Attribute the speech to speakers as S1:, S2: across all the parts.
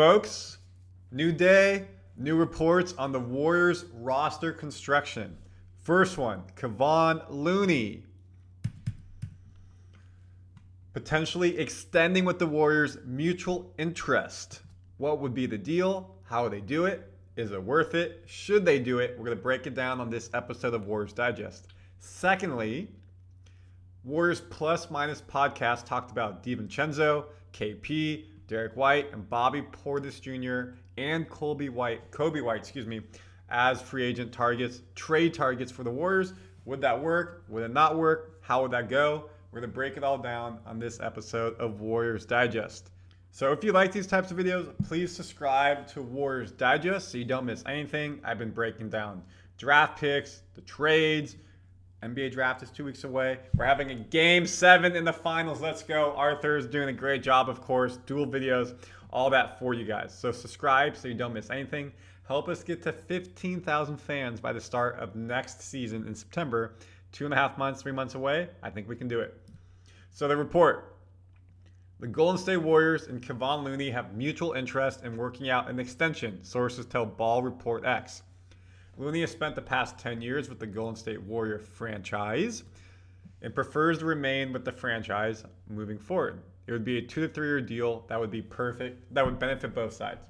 S1: folks. New day, new reports on the Warriors roster construction. First one, Kevon Looney. Potentially extending with the Warriors' mutual interest. What would be the deal? How would they do it? Is it worth it? Should they do it? We're going to break it down on this episode of Warriors Digest. Secondly, Warriors Plus Minus podcast talked about DiVincenzo, KP, Derrick White, and Bobby Portis Jr. and Coby White, as free agent targets, trade targets for the Warriors. Would that work? Would it not work? How would that go? We're going to break it all down on this episode of Warriors Digest. So if you like these types of videos, please subscribe to Warriors Digest so you don't miss anything. I've been breaking down draft picks, the trades. NBA draft is 2 weeks away. We're having a Game 7 in the finals. Let's go. Arthur is doing a great job, of course. Dual videos, all that for you guys. So subscribe so you don't miss anything. Help us get to 15,000 fans by the start of next season in September. 2.5 months, 3 months away. I think we can do it. So the report. The Golden State Warriors and Kevon Looney have mutual interest in working out an extension, sources tell Ball Report X. Looney has spent the past 10 years with the Golden State Warrior franchise and prefers to remain with the franchise moving forward. It would be a 2 to 3 year deal that would be perfect, that would benefit both sides.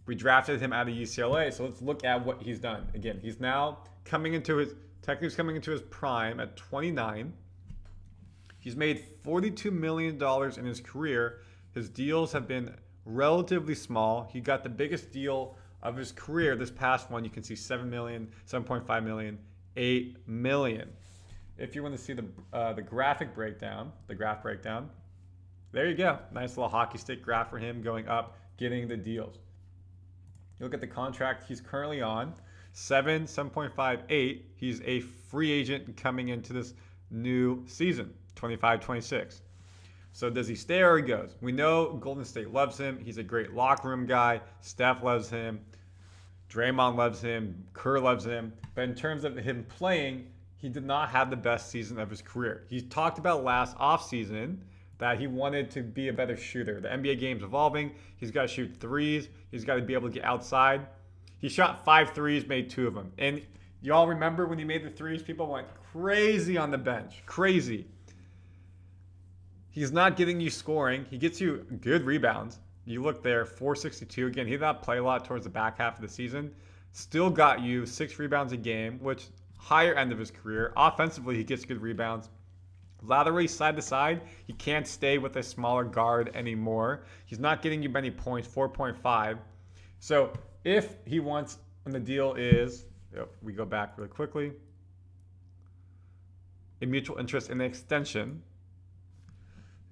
S1: We drafted him out of UCLA, so let's look at what he's done. Again, he's now coming into his prime at 29. He's made $42 million in his career. His deals have been relatively small. He got the biggest deal of his career this past one. You can see $7 million, $7.5 million, $8 million. If you want to see the graph breakdown, there you go. Nice little hockey stick graph for him going up, getting the deals. You look at the contract he's currently on, 7.58. He's a free agent coming into this new season, 25-26. So does he stay or he goes? We know Golden State loves him. He's a great locker room guy. Steph loves him. Draymond loves him. Kerr loves him. But in terms of him playing, he did not have the best season of his career. He talked about last offseason that he wanted to be a better shooter. The NBA game's evolving. He's got to shoot threes. He's got to be able to get outside. He shot 5 threes, made 2 of them. And y'all remember when he made the threes, people went crazy on the bench. Crazy. He's not getting you scoring. He gets you good rebounds. You look there, 462. Again, he did not play a lot towards the back half of the season. Still got you 6 rebounds a game, which higher end of his career. Offensively, he gets good rebounds. Laterally, side to side, he can't stay with a smaller guard anymore. He's not getting you many points, 4.5. So if he wants, and the deal is, we go back really quickly, a mutual interest in the extension,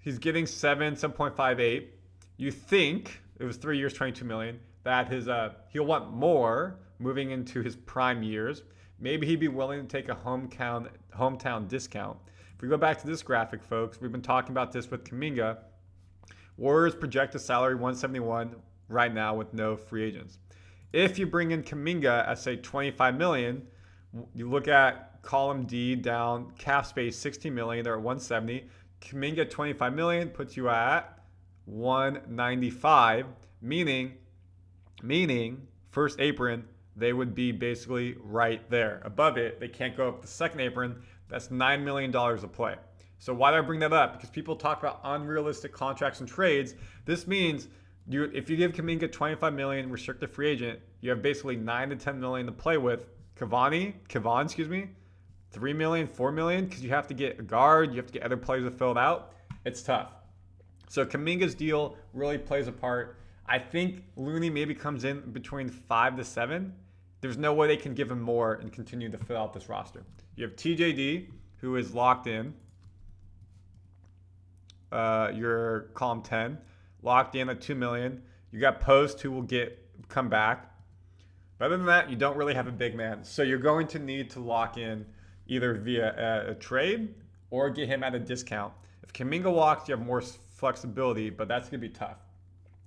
S1: he's getting 7.58. You think it was 3 years, $22 million. That he'll want more moving into his prime years. Maybe he'd be willing to take a hometown discount. If we go back to this graphic, folks, we've been talking about this with Kuminga. Warriors project a salary 171 right now with no free agents. If you bring in Kuminga at say 25 million, you look at column D down, cap space 16 million. They're at 170. Kuminga 25 million puts you at 195, meaning first apron, they would be basically right there. Above it, they can't go up the second apron. That's $9 million a play. So why do I bring that up? Because people talk about unrealistic contracts and trades. This means if you give Kuminga 25 million, restricted free agent, you have basically 9 to 10 million to play with. Kevon, 3 million, 4 million, because you have to get a guard, you have to get other players to fill it out. It's tough. So Kuminga's deal really plays a part. I think Looney maybe comes in between 5 to 7. There's no way they can give him more and continue to fill out this roster. You have TJD, who is locked in. Your column 10, locked in at $2 million. You got Post, who will come back. But other than that, you don't really have a big man. So you're going to need to lock in either via a trade or get him at a discount. If Kuminga walks, you have more flexibility, but that's going to be tough.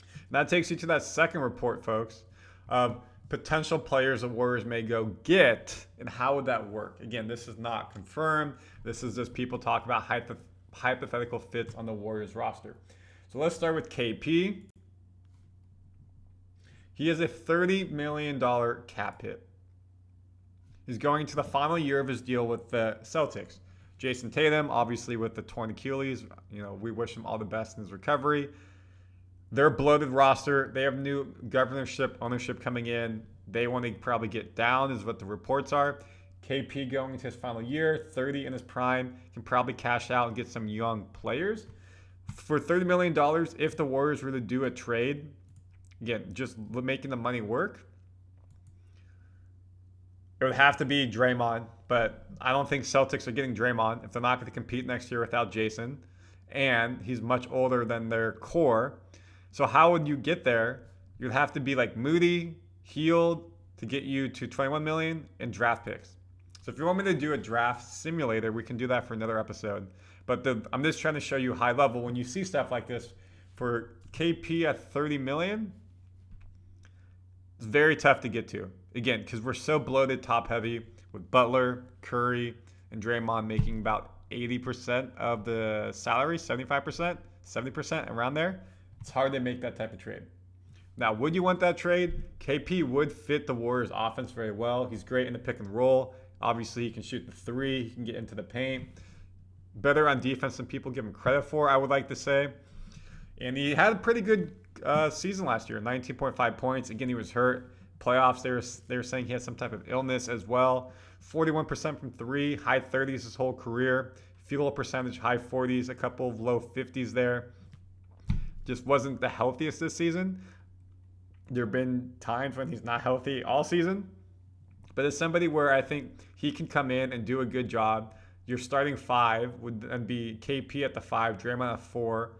S1: And that takes you to that second report, folks, of potential players the Warriors may go get, and how would that work? Again, this is not confirmed. This is just people talk about hypothetical fits on the Warriors roster. So let's start with KP. He has a $30 million cap hit. He's going to the final year of his deal with the Celtics. Jason Tatum, obviously with the torn Achilles, we wish him all the best in his recovery. They're bloated roster. They have new governorship ownership coming in. They want to probably get down is what the reports are. KP going into his final year, 30 in his prime, can probably cash out and get some young players. For $30 million, if the Warriors were to do a trade, again, just making the money work, it would have to be Draymond, but I don't think Celtics are getting Draymond if they're not going to compete next year without Jason. And he's much older than their core. So how would you get there? You'd have to be like Moody, Hield to get you to $21 million and draft picks. So if you want me to do a draft simulator, we can do that for another episode. But I'm just trying to show you high level. When you see stuff like this, for KP at $30 million, it's very tough to get to. Again, because we're so bloated top heavy with Butler, Curry, and Draymond making about 80% of the salary, 75%, 70%, around there. It's hard to make that type of trade. Now, would you want that trade? KP would fit the Warriors offense very well. He's great in the pick and roll. Obviously, he can shoot the three. He can get into the paint. Better on defense than people give him credit for, I would like to say. And he had a pretty good season last year, 19.5 points. Again, he was hurt. Playoffs, they were saying he had some type of illness as well. 41% from three, high 30s his whole career. Field goal percentage, high 40s, a couple of low 50s there. Just wasn't the healthiest this season. There have been times when he's not healthy all season. But as somebody where I think he can come in and do a good job, your starting five would then be KP at the 5, Draymond at 4,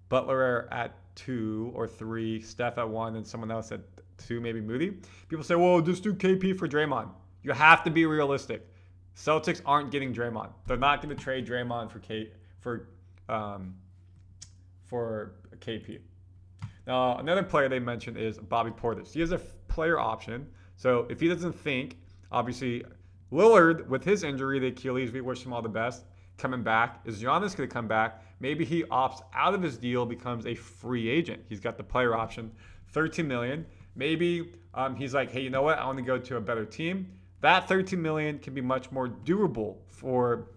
S1: Butler at 2 or 3, Steph at 1, and someone else at 2, maybe Moody. People say, well, just do KP for Draymond. You have to be realistic. Celtics aren't getting Draymond. They're not going to trade Draymond for KP. Now, another player they mentioned is Bobby Portis. He has a player option. So if he doesn't think, obviously, Lillard, with his injury, the Achilles, we wish him all the best. Coming back. Is Giannis going to come back? Maybe he opts out of his deal, becomes a free agent. He's got the player option, $13 million. Maybe he's like, hey, you know what? I want to go to a better team. That $13 million can be much more durable for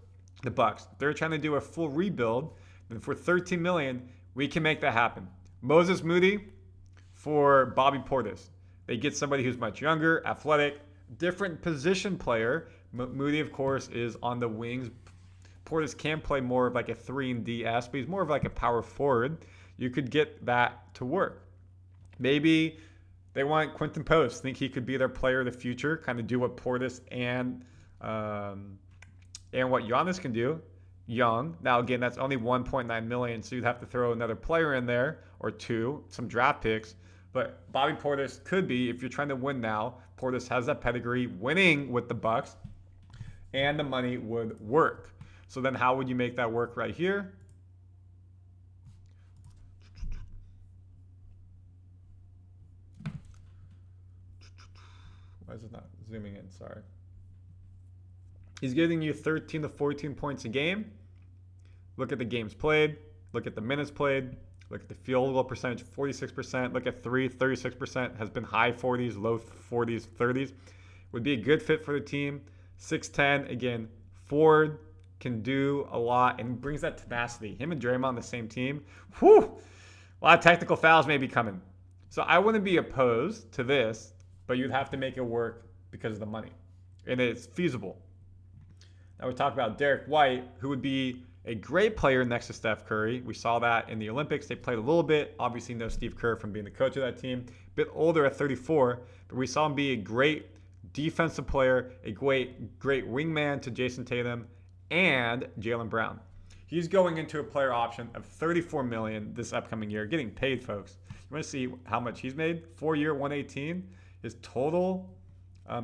S1: the Bucks. They're trying to do a full rebuild. And for $13 million, we can make that happen. Moses Moody for Bobby Portis. They get somebody who's much younger, athletic, different position player. Moody, of course, is on the wings. Portis can play more of like a 3-and-D-S, but he's more of like a power forward. You could get that to work. Maybe they want Quinten Post. Think he could be their player of the future, kind of do what Portis and what Giannis can do. Young. Now, again, that's only $1.9 million, so you'd have to throw another player in there or two, some draft picks. But Bobby Portis could be, if you're trying to win now, Portis has that pedigree, winning with the Bucks, and the money would work. So then how would you make that work right here? Why is it not zooming in? Sorry. He's giving you 13 to 14 points a game. Look at the games played. Look at the minutes played. Look at the field goal percentage, 46%. Look at 3, 36%. Has been high 40s, low 40s, 30s. Would be a good fit for the team. 6'10", again, forward, can do a lot, and brings that tenacity. Him and Draymond on the same team. Whew! A lot of technical fouls may be coming. So I wouldn't be opposed to this, but you'd have to make it work because of the money. And it's feasible. Now we talk about Derrick White, who would be a great player next to Steph Curry. We saw that in the Olympics. They played a little bit. Obviously, no Steve Kerr from being the coach of that team. A bit older at 34, but we saw him be a great defensive player, a great wingman to Jason Tatum and Jaylen Brown. He's going into a player option of $34 million this upcoming year, getting paid, folks. You want to see how much he's made? 4-year, $118. His total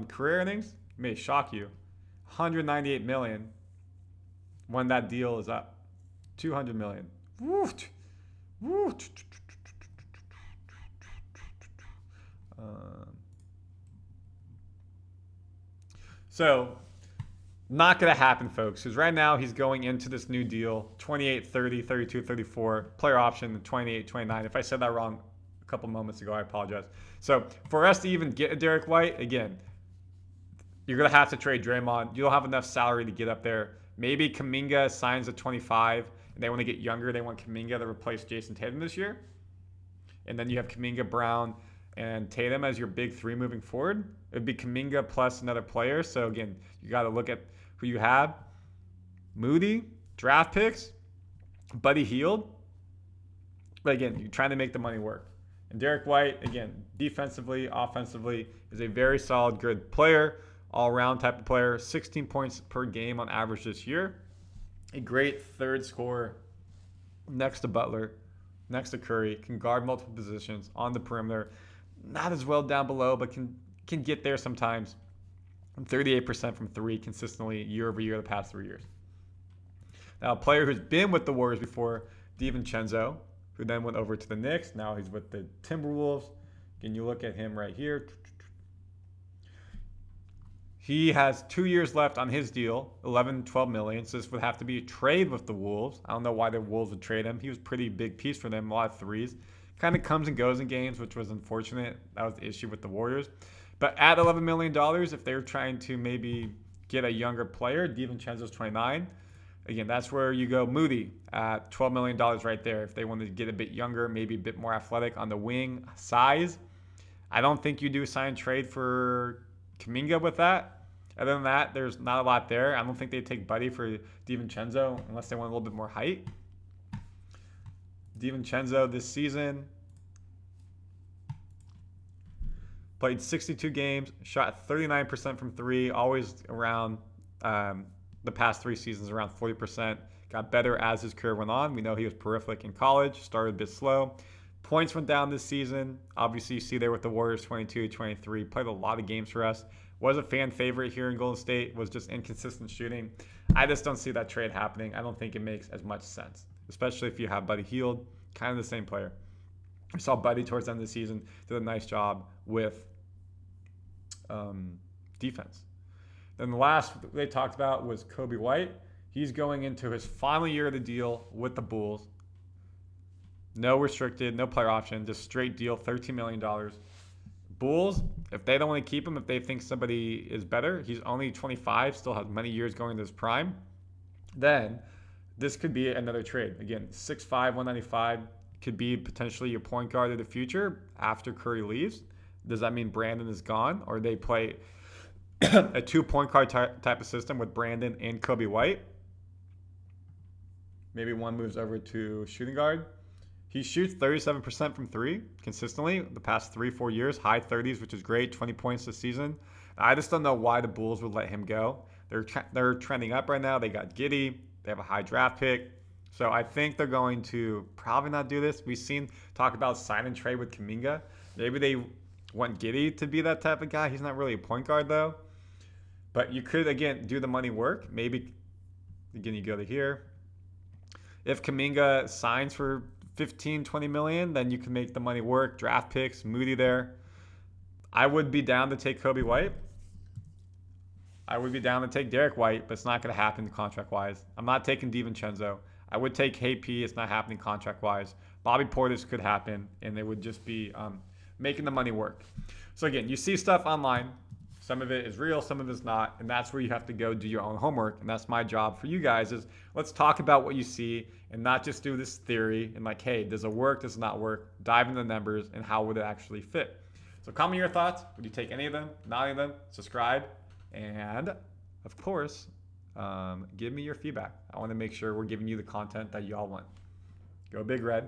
S1: career earnings may shock you. $198 million when that deal is up. $200 million. Woo. Woo. So, not going to happen, folks, because right now he's going into this new deal, 28, 30, 32, 34, player option, 28, 29. If I said that wrong, a couple moments ago. I apologize. So for us to even get a Derrick White, again, you're going to have to trade Draymond. You don't have enough salary to get up there. Maybe Kuminga signs at 25 and they want to get younger. They want Kuminga to replace Jason Tatum this year. And then you have Kuminga, Brown, and Tatum as your big three moving forward. It would be Kuminga plus another player. So again, you got to look at who you have. Moody, draft picks, Buddy Hield. But again, you're trying to make the money work. And Derrick White, again, defensively, offensively, is a very solid, good player, all-around type of player. 16 points per game on average this year. A great third scorer next to Butler, next to Curry, can guard multiple positions on the perimeter. Not as well down below, but can get there sometimes. 38% from three consistently year over year the past 3 years. Now, a player who's been with the Warriors before, DiVincenzo, who then went over to the Knicks. Now he's with the Timberwolves. Can you look at him right here? He has 2 years left on his deal, 12 million. So this would have to be a trade with the Wolves. I don't know why the Wolves would trade him. He was a pretty big piece for them, a lot of threes. Kind of comes and goes in games, which was unfortunate. That was the issue with the Warriors. But at $11 million, if they're trying to maybe get a younger player, DiVincenzo's 29. Again, that's where you go Moody at $12 million right there. If they wanted to get a bit younger, maybe a bit more athletic on the wing size. I don't think you do sign trade for Kuminga with that. Other than that, there's not a lot there. I don't think they'd take Buddy for DiVincenzo unless they want a little bit more height. DiVincenzo this season played 62 games, shot 39% from three, always around the past 3 seasons around 40%. Got better as his career went on. We know he was prolific in college, started a bit slow. Points went down this season. Obviously, you see there with the Warriors 22, 23. Played a lot of games for us. Was a fan favorite here in Golden State. Was just inconsistent shooting. I just don't see that trade happening. I don't think it makes as much sense, especially if you have Buddy Hield, kind of the same player. We saw Buddy towards the end of the season did a nice job with defense. Then the last they talked about was Coby White. He's going into his final year of the deal with the Bulls. No restricted, no player option, just straight deal, $13 million. Bulls, if they don't want to keep him, if they think somebody is better, he's only 25, still has many years going to his prime, then this could be another trade. Again, 6'5", 195, could be potentially your point guard of the future after Curry leaves. Does that mean Brandon is gone, or they play a 2-point guard type of system with Brandon and Coby White? Maybe one moves over to shooting guard. He shoots 37% from three consistently the past 3-4 years, high 30s, which is great, 20 points this season. I just don't know why the Bulls would let him go. They're trending up right now. They got Giddey. They have a high draft pick. So I think they're going to probably not do this. We've seen talk about sign and trade with Kuminga. Maybe they want Giddey to be that type of guy. He's not really a point guard, though. But you could, again, do the money work. Maybe, again, you go to here. If Kuminga signs for 15, 20 million, then you can make the money work. Draft picks, Moody there. I would be down to take Coby White. I would be down to take Derrick White, but it's not going to happen contract-wise. I'm not taking DiVincenzo. I would take KP. It's not happening contract-wise. Bobby Portis could happen, and it would just be making the money work. So again, you see stuff online. Some of it is real, some of it is not, and that's where you have to go do your own homework. And that's my job for you guys is let's talk about what you see and not just do this theory and like, hey, does it work, does it not work? Dive into the numbers and how would it actually fit? So comment your thoughts. Would you take any of them, not any of them? Subscribe. And of course, give me your feedback. I want to make sure we're giving you the content that y'all want. Go Big Red.